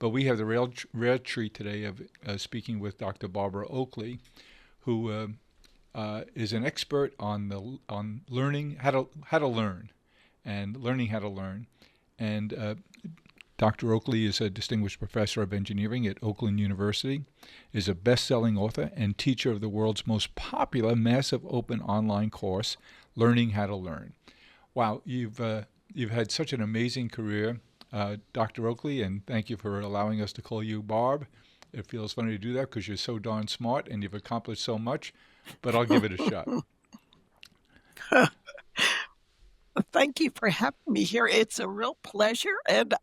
But we have the rare treat today of speaking with Dr. Barbara Oakley, who is an expert on learning how to learn and learning how to learn. And Dr. Oakley is a distinguished professor of engineering at Oakland University, is a best-selling author and teacher of the world's most popular massive open online course, Learning How to Learn. Wow, you've had such an amazing career, Dr. Oakley, and thank you for allowing us to call you Barb. It feels funny to do that because you're so darn smart and you've accomplished so much, but I'll give it a shot. Thank you for having me here. It's a real pleasure. And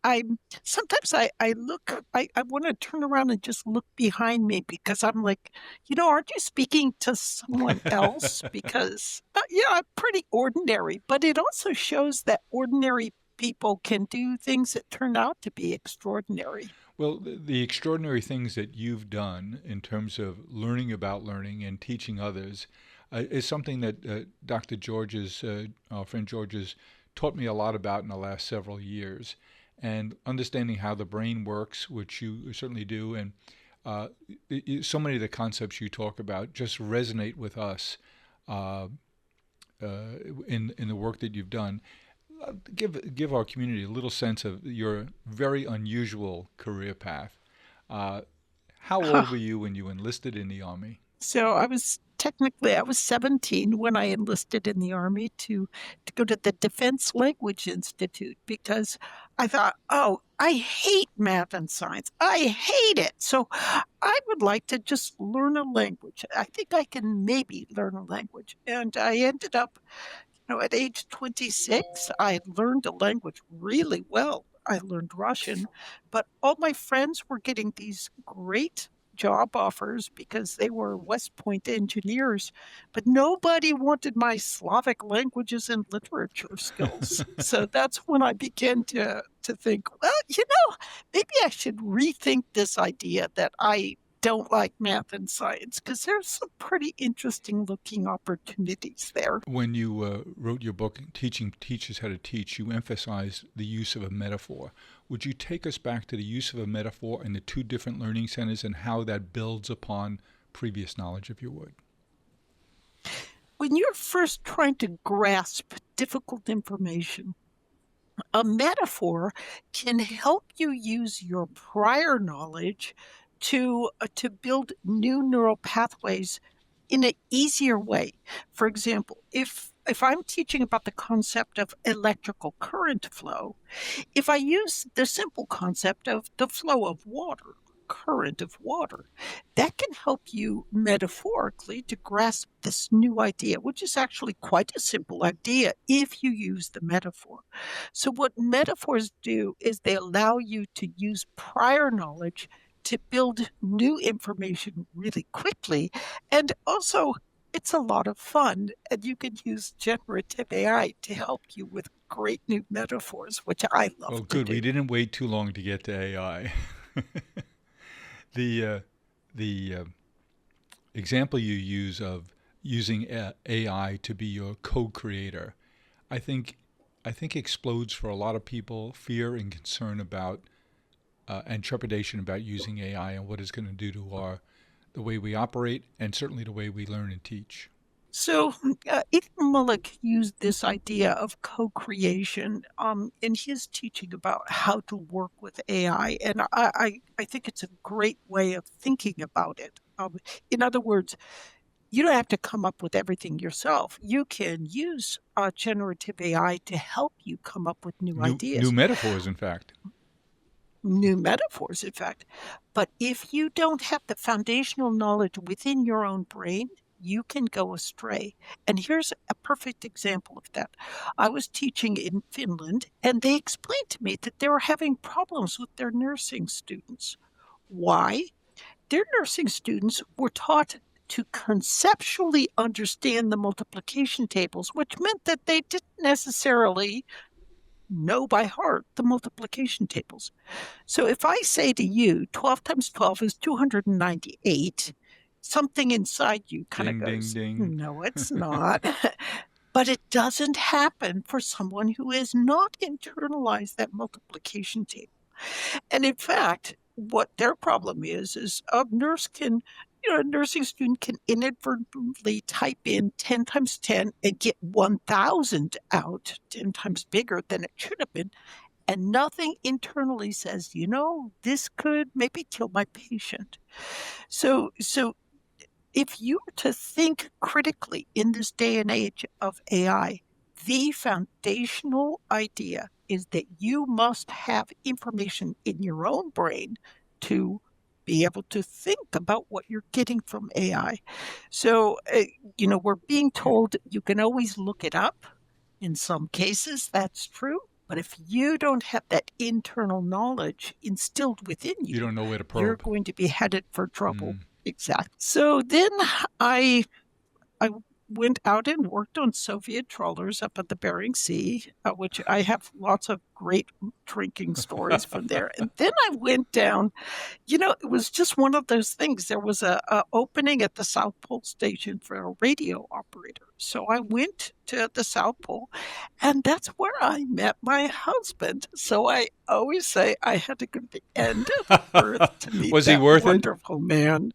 sometimes I want to turn around and just look behind me because I'm like, aren't you speaking to someone else? Because, I'm pretty ordinary, but it also shows that ordinary people can do things that turn out to be extraordinary. Well, the extraordinary things that you've done in terms of learning about learning and teaching others is something that Dr. George's, our friend George's, taught me a lot about in the last several years. And understanding how the brain works, which you certainly do, and so many of the concepts you talk about just resonate with us in the work that you've done. Give our community a little sense of your very unusual career path. How old were you when you enlisted in the Army? So I was 17 when I enlisted in the Army to go to the Defense Language Institute because I thought, oh, I hate math and science. I hate it. So I would like to just learn a language. I think I can maybe learn a language. And I ended up, at age 26, I learned a language really well. I learned Russian, but all my friends were getting these great job offers because they were West Point engineers, but nobody wanted my Slavic languages and literature skills. So that's when I began to think, well, maybe I should rethink this idea that I don't like math and science because there's some pretty interesting looking opportunities there. When you wrote your book, Teaching Teachers How to Teach, you emphasized the use of a metaphor. Would you take us back to the use of a metaphor in the two different learning centers and how that builds upon previous knowledge, if you would? When you're first trying to grasp difficult information, a metaphor can help you use your prior knowledge to build new neural pathways in an easier way. For example, if I'm teaching about the concept of electrical current flow, if I use the simple concept of the flow of water, current of water, that can help you metaphorically to grasp this new idea, which is actually quite a simple idea if you use the metaphor. So what metaphors do is they allow you to use prior knowledge to build new information really quickly. And also, it's a lot of fun. And you can use generative AI to help you with great new metaphors, which I love Oh, to good. do. We didn't wait too long to get to AI. The example you use of using AI to be your co-creator, I think explodes for a lot of people fear and concern about and trepidation about using AI and what it's going to do to the way we operate and certainly the way we learn and teach. So Ethan Mullick used this idea of co-creation in his teaching about how to work with AI, and I think it's a great way of thinking about it. In other words, you don't have to come up with everything yourself. You can use generative AI to help you come up with new New ideas, metaphors, in fact. new metaphors, in fact. But if you don't have the foundational knowledge within your own brain, you can go astray. And here's a perfect example of that. I was teaching in Finland, and they explained to me that they were having problems with their nursing students. Why? Their nursing students were taught to conceptually understand the multiplication tables, which meant that they didn't necessarily know by heart the multiplication tables. So if I say to you, 12 times 12 is 298, something inside you kind of Ding, ding, goes, ding. no, it's not. But it doesn't happen for someone who has not internalized that multiplication table. And in fact, what their problem is a nurse can, a nursing student can inadvertently type in 10 times 10 and get 1,000 out, 10 times bigger than it should have been. And nothing internally says, this could maybe kill my patient. So if you were to think critically in this day and age of AI, the foundational idea is that you must have information in your own brain to be able to think about what you're getting from AI. So, we're being told you can always look it up. In some cases, that's true. But if you don't have that internal knowledge instilled within You don't know where to you're probe. going to be headed for trouble. Exactly. So then I went out and worked on Soviet trawlers up at the Bering Sea, which I have lots of great drinking stories from there. And then I went down, it was just one of those things. There was a opening at the South Pole station for a radio operator. So I went to the South Pole, and that's where I met my husband. So I always say I had to go to the end of the earth to meet Was he that worth wonderful man.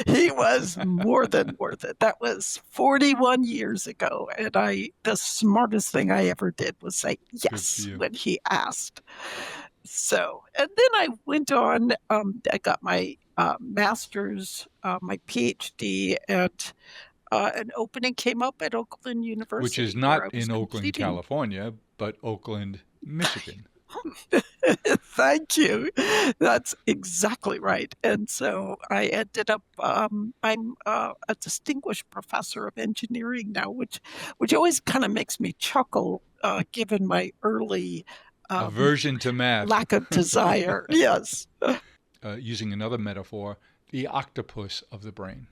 He was more than worth it. That was 41 years ago. And the smartest thing I ever did was say yes when he asked. So, and then I went on, I got my master's, my PhD, and an opening came up at Oakland University. Which is not in Oakland, California, but Oakland, Michigan. Thank you. That's exactly right. And so I ended up, I'm a distinguished professor of engineering now, which always kind of makes me chuckle, given my early aversion to math, lack of desire. Yes. Using another metaphor, the octopus of the brain.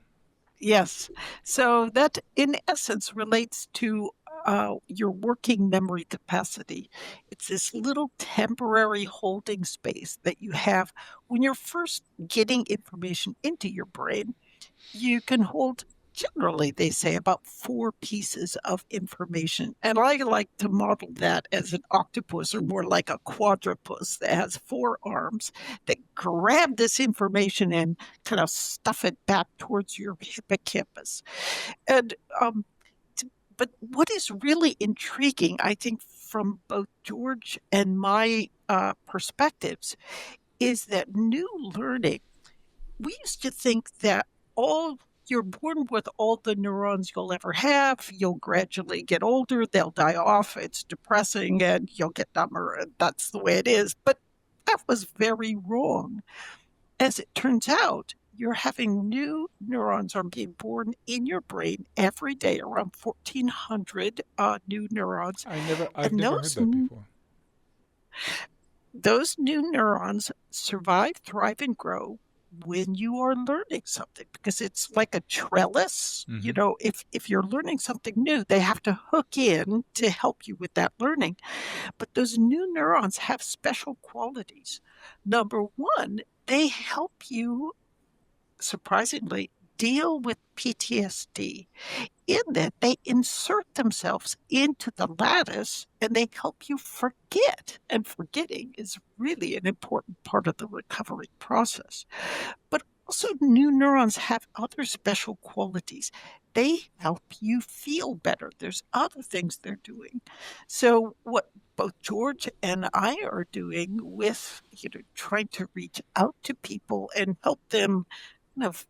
Yes. So that, in essence, relates to your working memory capacity. It's this little temporary holding space that you have when you're first getting information into your brain. You can hold, generally, they say, about 4 pieces of information. And I like to model that as an octopus, or more like a quadrupus that has 4 arms that grab this information and kind of stuff it back towards your hippocampus. And but what is really intriguing, I think, from both George and my perspectives, is that new learning, we used to think that you're born with all the neurons you'll ever have. You'll gradually get older. They'll die off. It's depressing, and you'll get dumber. And that's the way it is. But that was very wrong. As it turns out, you're having new neurons are being born in your brain every day, around 1,400 new neurons. I've never heard that before. Those new neurons survive, thrive, and grow when you are learning something, because it's like a trellis. Mm-hmm. If you're learning something new, they have to hook in to help you with that learning. But those new neurons have special qualities. Number one, they help you, surprisingly, deal with PTSD, in that they insert themselves into the lattice and they help you forget. And forgetting is really an important part of the recovery process. But also, new neurons have other special qualities. They help you feel better. There's other things they're doing. So what both George and I are doing with, trying to reach out to people and help them kind of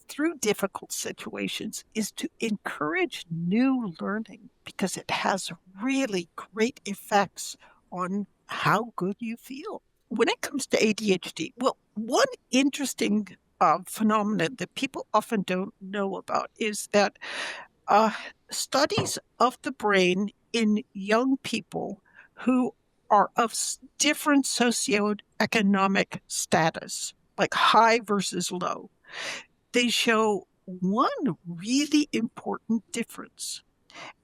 through difficult situations, is to encourage new learning, because it has really great effects on how good you feel. When it comes to ADHD, well, one interesting phenomenon that people often don't know about is that studies of the brain in young people who are of different socioeconomic status, like high versus low, they show one really important difference.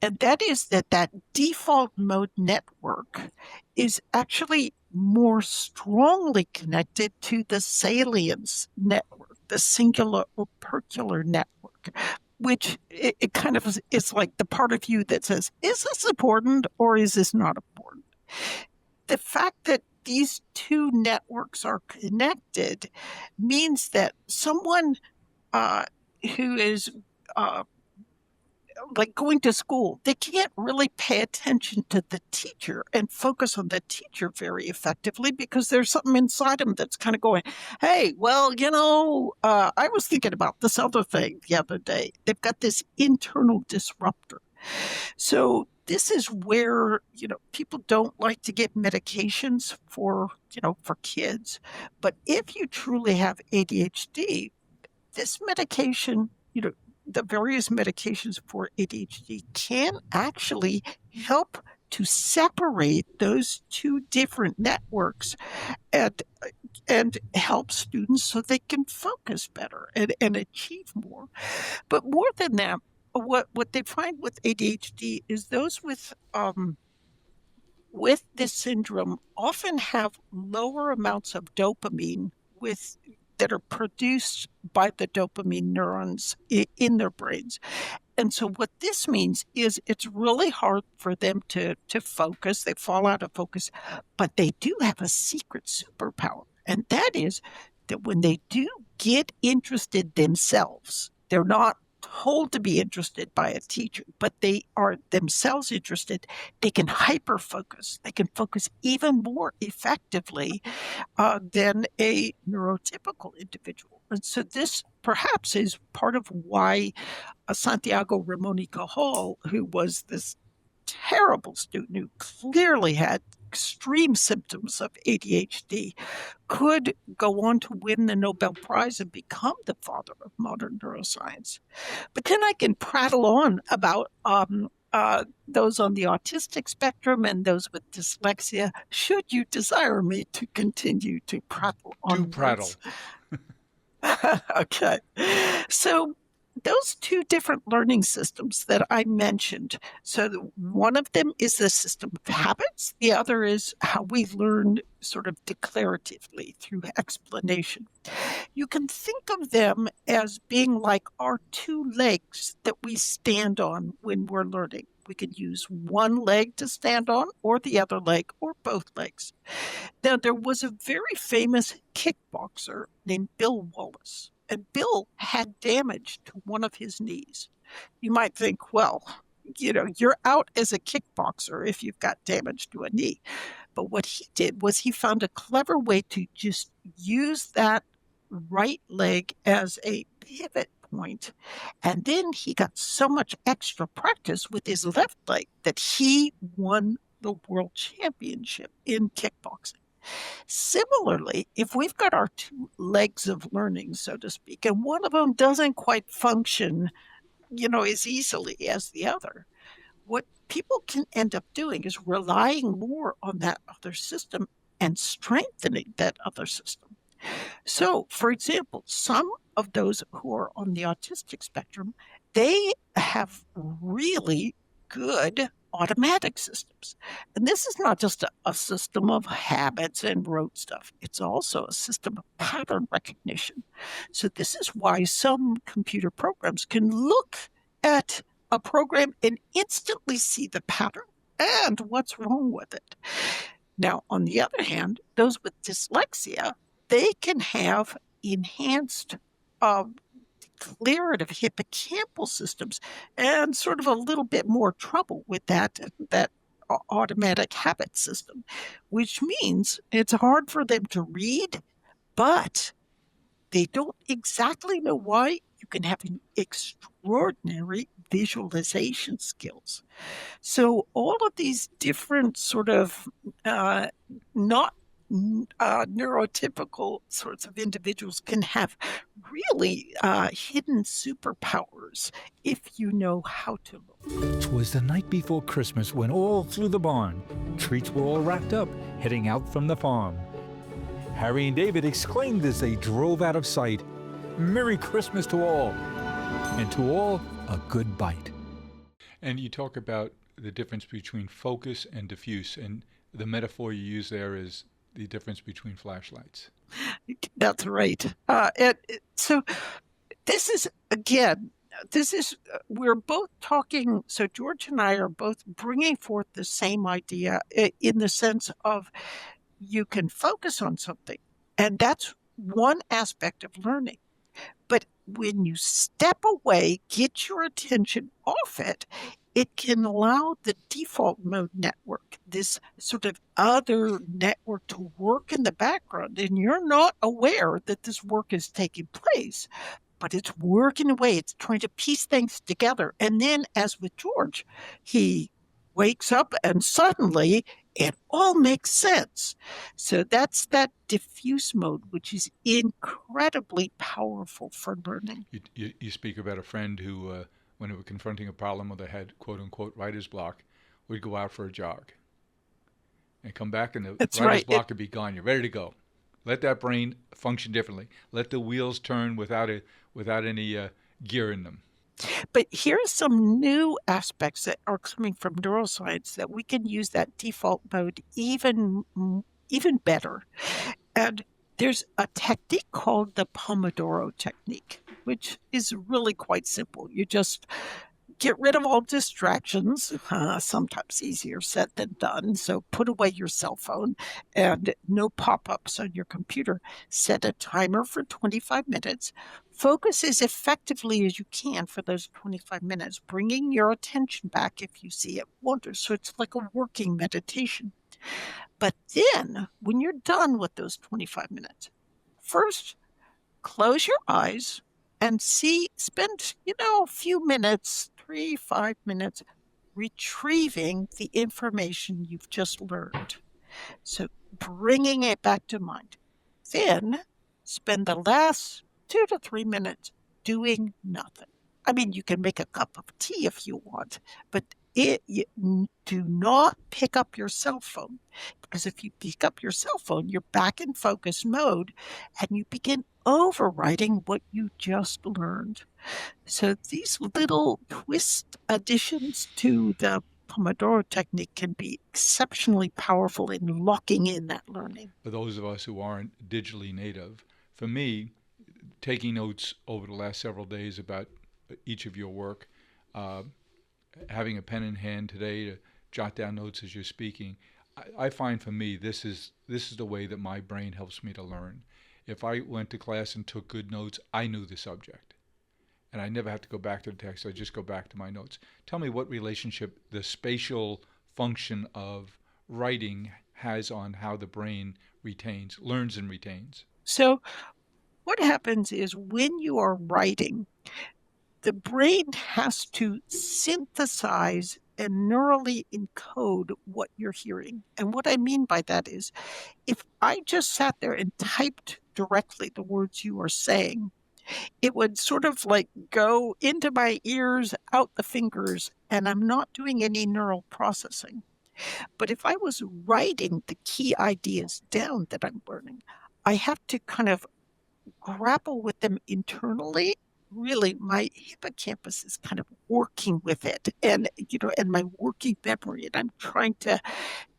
And that is that default mode network is actually more strongly connected to the salience network, the singular opercular network, which it kind of is like the part of you that says, is this important or is this not important? The fact that these two networks are connected means that someone who is like going to school, they can't really pay attention to the teacher and focus on the teacher very effectively because there's something inside them that's kind of going, hey, well, I was thinking about this other thing the other day. They've got this internal disruptor. So this is where, people don't like to get medications for kids. But if you truly have ADHD, this medication, the various medications for ADHD can actually help to separate those two different networks and help students so they can focus better and achieve more. But more than that, what they find with ADHD is those with this syndrome often have lower amounts of dopamine that are produced by the dopamine neurons in their brains. And so what this means is it's really hard for them to focus. They fall out of focus, but they do have a secret superpower. And that is that when they do get interested themselves, they're not told to be interested by a teacher, but they are themselves interested, they can hyper focus. They can focus even more effectively than a neurotypical individual. And so this perhaps is part of why Santiago Ramon y Cajal, who was this terrible student who clearly had extreme symptoms of ADHD, could go on to win the Nobel Prize and become the father of modern neuroscience. But then I can prattle on about those on the autistic spectrum and those with dyslexia, should you desire me to continue to prattle on. Do prattle. Okay. So those two different learning systems that I mentioned. So one of them is the system of habits. The other is how we learn sort of declaratively through explanation. You can think of them as being like our two legs that we stand on when we're learning. We could use one leg to stand on, or the other leg, or both legs. Now, there was a very famous kickboxer named Bill Wallace, and Bill had damage to one of his knees. You might think, well, you're out as a kickboxer if you've got damage to a knee. But what he did was he found a clever way to just use that right leg as a pivot point. And then he got so much extra practice with his left leg that he won the world championship in kickboxing. Similarly, if we've got our two legs of learning, so to speak, and one of them doesn't quite function, as easily as the other, what people can end up doing is relying more on that other system and strengthening that other system. So, for example, some of those who are on the autistic spectrum, they have really good automatic systems. And this is not just a system of habits and rote stuff. It's also a system of pattern recognition. So this is why some computer programs can look at a program and instantly see the pattern and what's wrong with it. Now, on the other hand, those with dyslexia, they can have enhanced declarative hippocampal systems and sort of a little bit more trouble with that automatic habit system, which means it's hard for them to read, but they don't exactly know why. You can have an extraordinary visualization skills. So all of these different sort of not neurotypical sorts of individuals can have really hidden superpowers if you know how to look. 'Twas the night before Christmas when all through the barn treats were all wrapped up, heading out from the farm. Harry and David exclaimed as they drove out of sight, "Merry Christmas to all, and to all a good bite." And you talk about the difference between focus and diffuse, and the metaphor you use there is the difference between flashlights. That's right. So this is, we're both talking, so George and I are both bringing forth the same idea in the sense of you can focus on something. And that's one aspect of learning. But when you step away, get your attention off it, it can allow the default mode network, this sort of other network, to work in the background. And you're not aware that this work is taking place, but it's working away. It's trying to piece things together. And then, as with George, he wakes up and suddenly it all makes sense. So that's that diffuse mode, which is incredibly powerful for learning. You speak about a friend who, when they were confronting a problem or they had quote unquote writer's block, would go out for a jog and come back, and the That's writer's right. block would be gone. You're ready to go. Let that brain function differently. Let the wheels turn without any gear in them. But here are some new aspects that are coming from neuroscience that we can use that default mode even better. And there's a technique called the Pomodoro technique, which is really quite simple. You just get rid of all distractions, sometimes easier said than done. So put away your cell phone and no pop-ups on your computer. Set a timer for 25 minutes. Focus as effectively as you can for those 25 minutes, bringing your attention back if you see it wanders. So it's like a working meditation. But then when you're done with those 25 minutes, first close your eyes and spend, a few minutes, 3-5 minutes, retrieving the information you've just learned. So bringing it back to mind. Then spend the last 2 to 3 minutes doing nothing. I mean, you can make a cup of tea if you want, but do not pick up your cell phone, because if you pick up your cell phone, you're back in focus mode and you begin overwriting what you just learned. So these little twist additions to the Pomodoro technique can be exceptionally powerful in locking in that learning. For those of us who aren't digitally native, for me, taking notes over the last several days about each of your work, having a pen in hand today to jot down notes as you're speaking, I find for me this is the way that my brain helps me to learn. If I went to class and took good notes, I knew the subject, and I never have to go back to the text. I just go back to my notes. Tell me what relationship the spatial function of writing has on how the brain learns and retains. So what happens is when you are writing, the brain has to synthesize and neurally encode what you're hearing. And what I mean by that is, if I just sat there and typed directly the words you are saying, it would sort of like go into my ears, out the fingers, and I'm not doing any neural processing. But if I was writing the key ideas down that I'm learning, I have to kind of grapple with them internally. Really, my hippocampus is kind of working with it, and my working memory, and I'm trying to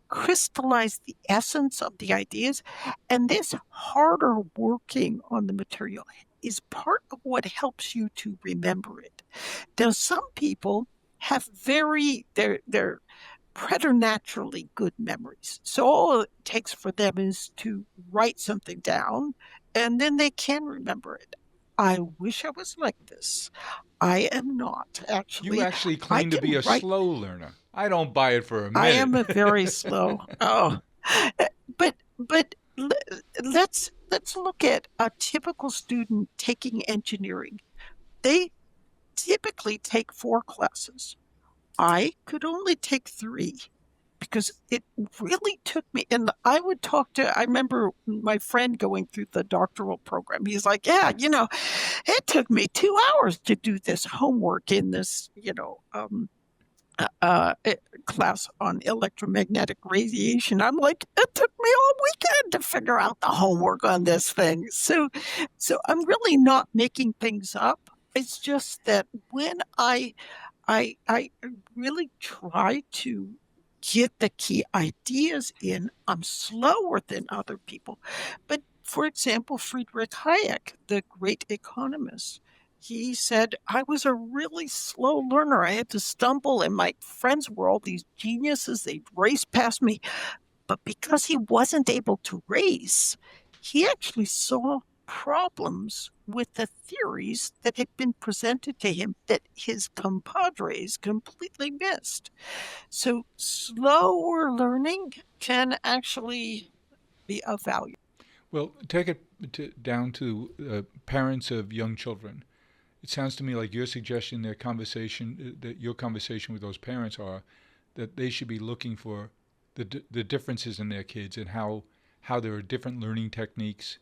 crystallize the essence of the ideas. And this harder working on the material is part of what helps you to remember it. Now, some people have they're preternaturally good memories. So all it takes for them is to write something down, and then they can remember it. I wish I was like this. I am not, actually. You actually claim to be a slow learner. I don't buy it for a minute. I am a very slow. Oh, but let's look at a typical student taking engineering. They typically take 4 classes. I could only take 3. Because it really took me, and I remember my friend going through the doctoral program. He's like, yeah, it took me 2 hours to do this homework in this, class on electromagnetic radiation. I'm like, it took me all weekend to figure out the homework on this thing. So I'm really not making things up. It's just that when I really try to get the key ideas in, I'm slower than other people. But for example, Friedrich Hayek, the great economist, he said, I was a really slow learner. I had to stumble, and my friends were all these geniuses. They'd race past me. But because he wasn't able to race, he actually saw problems with the theories that had been presented to him that his compadres completely missed. So slower learning can actually be of value. Well, take it down to parents of young children. It sounds to me like your suggestion, that your conversation with those parents are that they should be looking for the differences in their kids and how there are different learning techniques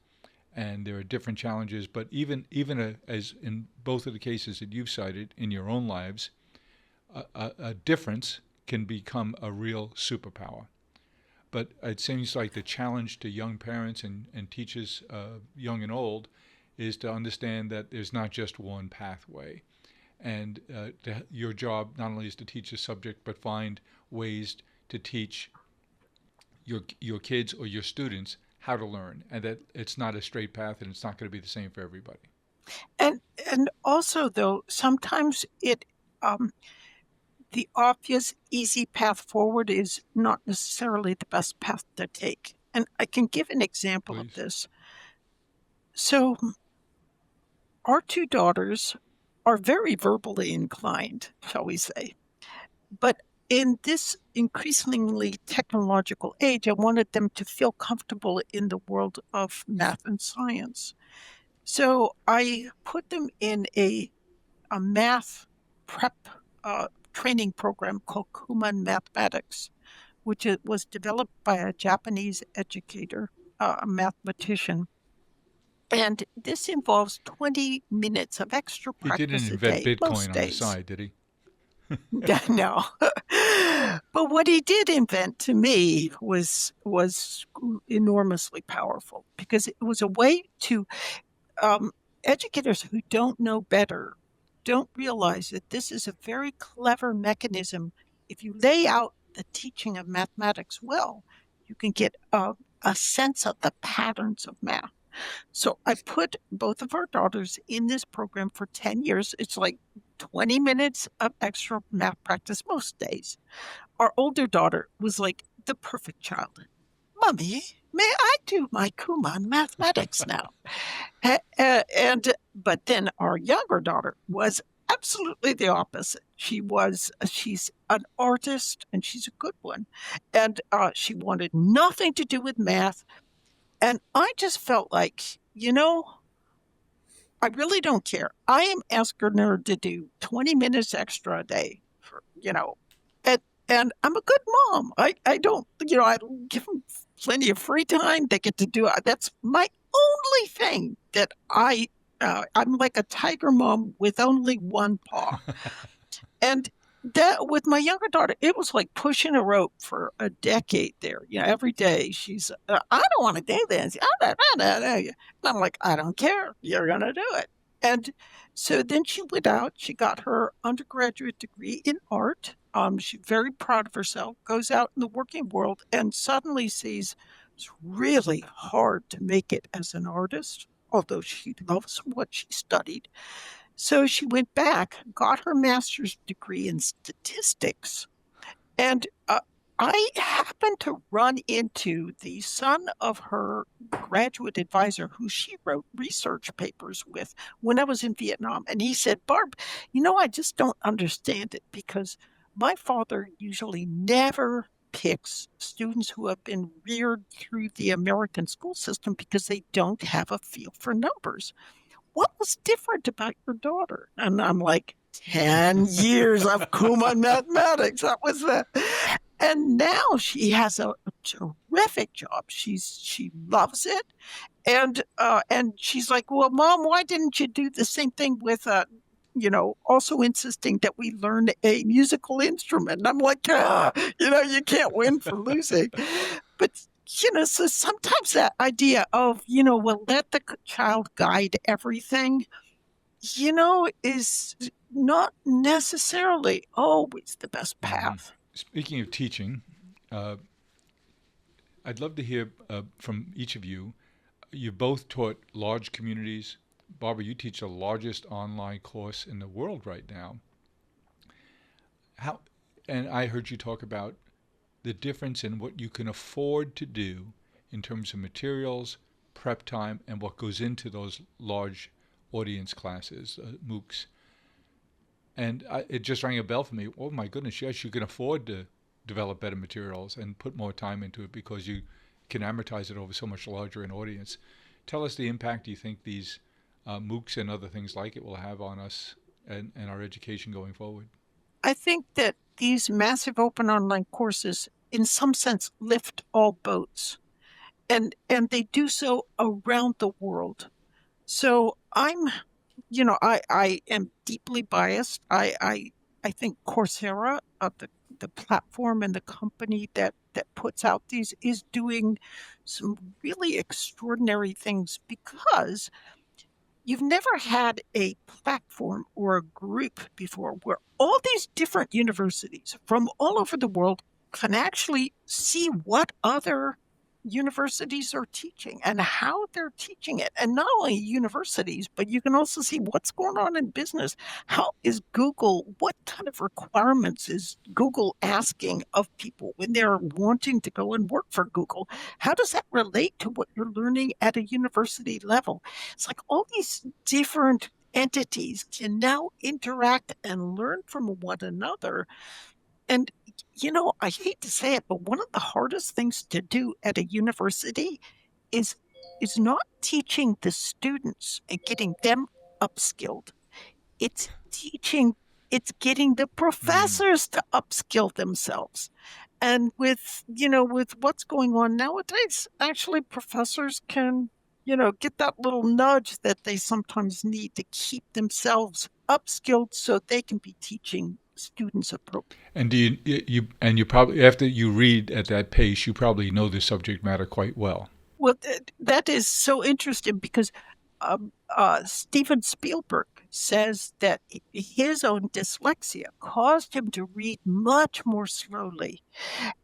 and there are different challenges. But as in both of the cases that you've cited in your own lives, a difference can become a real superpower. But it seems like the challenge to young parents and teachers, young and old, is to understand that there's not just one pathway. And your job not only is to teach a subject, but find ways to teach your kids or your students how to learn, and that it's not a straight path and it's not going to be the same for everybody. And also, though, sometimes the obvious, easy path forward is not necessarily the best path to take. And I can give an example of this. So our two daughters are very verbally inclined, shall we say. But in this increasingly technological age, I wanted them to feel comfortable in the world of math and science. So I put them in a math prep training program called Kumon Mathematics, which was developed by a Japanese educator, a mathematician. And this involves 20 minutes of extra He practice didn't a day, invent most Bitcoin on the days. side, did he? No. But what he did invent to me was enormously powerful, because it was a way to educators who don't know better don't realize that this is a very clever mechanism. If you lay out the teaching of mathematics well, you can get a sense of the patterns of math. So I put both of our daughters in this program for 10 years. It's like 20 minutes of extra math practice most days. Our older daughter was like the perfect child. Mommy, may I do my Kumon mathematics now? But then our younger daughter was absolutely the opposite. She's an artist, and she's a good one. And she wanted nothing to do with math. And I just felt like, I really don't care. I am asking her to do 20 minutes extra a day and I'm a good mom. I don't, I give them plenty of free time. They get to do it. That's my only thing that I'm like a tiger mom with only one paw. And that with my younger daughter, it was like pushing a rope for a decade there. Every day she's, I don't want to do this. And I'm like, I don't care. You're going to do it. And so then she went out. She got her undergraduate degree in art. She's very proud of herself, goes out in the working world, and suddenly sees it's really hard to make it as an artist, although she loves what she studied. So she went back, got her master's degree in statistics, and I happened to run into the son of her graduate advisor, who she wrote research papers with when I was in Vietnam. And he said, Barb, I just don't understand it, because my father usually never picks students who have been reared through the American school system because they don't have a feel for numbers. What was different about your daughter? And I'm like, 10 years of Kumon mathematics. That was the. And now she has a terrific job. She loves it, and she's like, well, Mom, why didn't you do the same thing with also insisting that we learn a musical instrument? And I'm like, you can't win for losing. But so sometimes that idea of well, let the child guide everything, is not necessarily always the best path. Speaking of teaching, I'd love to hear from each of you. You both taught large communities. Barbara, you teach the largest online course in the world right now. And I heard you talk about the difference in what you can afford to do in terms of materials, prep time, and what goes into those large audience classes, MOOCs. And it just rang a bell for me. Oh my goodness, yes, you can afford to develop better materials and put more time into it because you can amortize it over so much larger an audience. Tell us the impact you think these MOOCs and other things like it will have on us and our education going forward. I think that these massive open online courses, in some sense, lift all boats, and they do so around the world. So I am deeply biased. I think Coursera, the platform and the company that puts out these, is doing some really extraordinary things because you've never had a platform or a group before where all these different universities from all over the world can actually see what other universities are teaching and how they're teaching it. And not only universities, but you can also see what's going on in business. How is Google, what kind of requirements is Google asking of people when they're wanting to go and work for Google? How does that relate to what you're learning at a university level? It's like all these different entities can now interact and learn from one another. And, I hate to say it, but one of the hardest things to do at a university is not teaching the students and getting them upskilled. It's getting the professors to upskill themselves. And with what's going on nowadays, actually professors can, get that little nudge that they sometimes need to keep themselves upskilled so they can be teaching students appropriately. And do you probably, after you read at that pace, you probably know the subject matter quite well. Well, that is so interesting because Steven Spielberg says that his own dyslexia caused him to read much more slowly.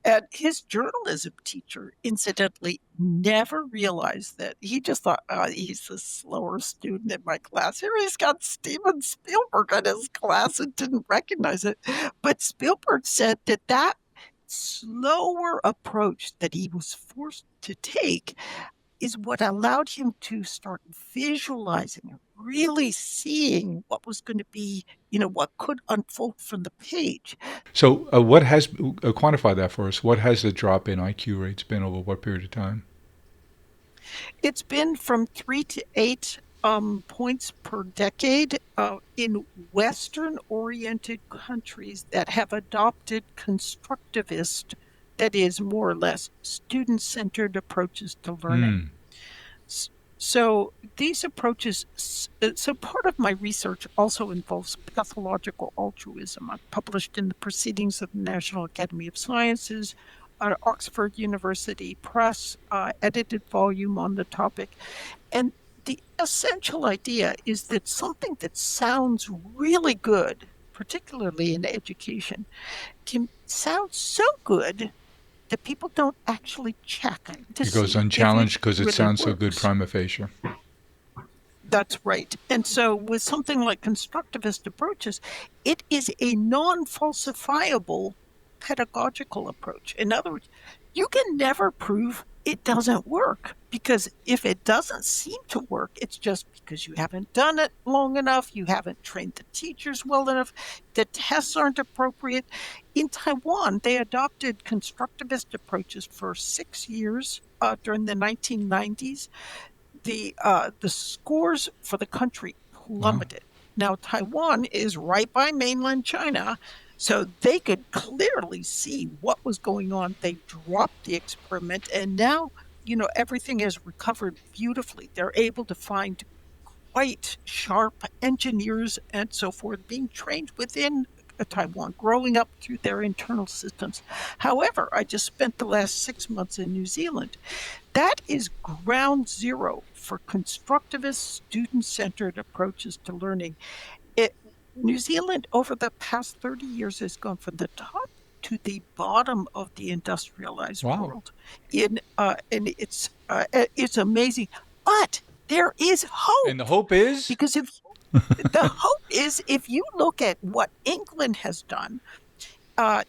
And his journalism teacher, incidentally, never realized that. He just thought, he's the slower student in my class. Here he's got Steven Spielberg in his class and didn't recognize it. But Spielberg said that slower approach that he was forced to take is what allowed him to start visualizing, really seeing what was going to be, what could unfold from the page. So what has, quantify that for us, what has the drop in IQ rates been over what period of time? It's been from 3 to 8 points per decade in Western-oriented countries that have adopted constructivist, that is more or less student-centered approaches to learning. So these approaches, so part of my research also involves pathological altruism. I've published in the Proceedings of the National Academy of Sciences, Oxford University Press, edited volume on the topic. And the essential idea is that something that sounds really good, particularly in education, can sound so good that people don't actually check. It goes unchallenged because it really sounds so good prima facie. That's right. And so with something like constructivist approaches, it is a non-falsifiable pedagogical approach. In other words, you can never prove it doesn't work, because if it doesn't seem to work, it's just because you haven't done it long enough, you haven't trained the teachers well enough, the tests aren't appropriate. In Taiwan, they adopted constructivist approaches for 6 years during the 1990s. The scores for the country plummeted. Now, Taiwan is right by mainland China, so they could clearly see what was going on. They dropped the experiment, and now, everything has recovered beautifully. They're able to find quite sharp engineers and so forth being trained within Taiwan, growing up through their internal systems. However, I just spent the last 6 months in New Zealand. That is ground zero for constructivist, student-centered approaches to learning. New Zealand, over the past 30 years, has gone from the top to the bottom of the industrialized world. And it's amazing. But there is hope. And the hope is? Because the hope is, if you look at what England has done,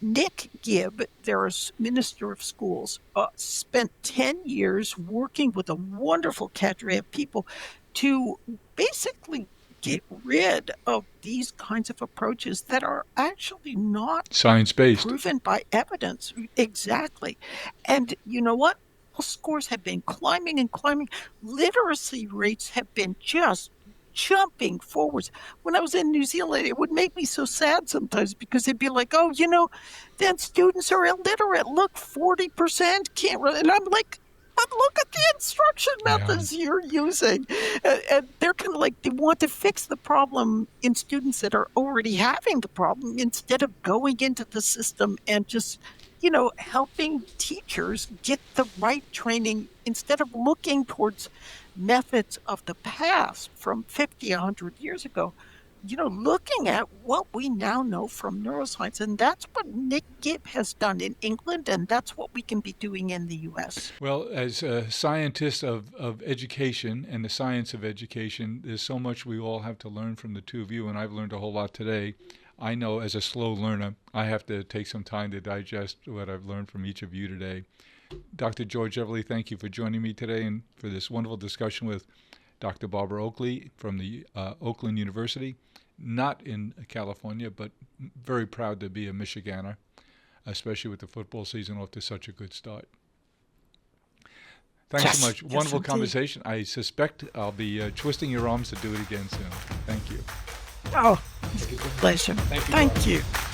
Nick Gibb, their Minister of Schools, spent 10 years working with a wonderful cadre of people to basically get rid of these kinds of approaches that are actually not Science-based. proven by evidence. Exactly. And you know what? Scores have been climbing and climbing. Literacy rates have been just jumping forwards. When I was in New Zealand, it would make me so sad sometimes because it'd be like, oh, then students are illiterate. Look, 40% can't really. And I'm like, but look at the instruction methods you're using. And they're kind of like, they want to fix the problem in students that are already having the problem instead of going into the system and just helping teachers get the right training instead of looking towards methods of the past from 50, 100 years ago, looking at what we now know from neuroscience. And that's what Nick Gibb has done in England, and that's what we can be doing in the U.S. Well, as a scientist of education and the science of education, there's so much we all have to learn from the two of you, and I've learned a whole lot today. I know as a slow learner, I have to take some time to digest what I've learned from each of you today. Dr. George Everly, thank you for joining me today and for this wonderful discussion with Dr. Barbara Oakley from the Oakland University, not in California, but very proud to be a Michiganer, especially with the football season off to such a good start. Thanks so much. Wonderful indeed. Conversation. I suspect I'll be twisting your arms to do it again soon. Thank you. Oh, it's a pleasure. Thank you. Thank you.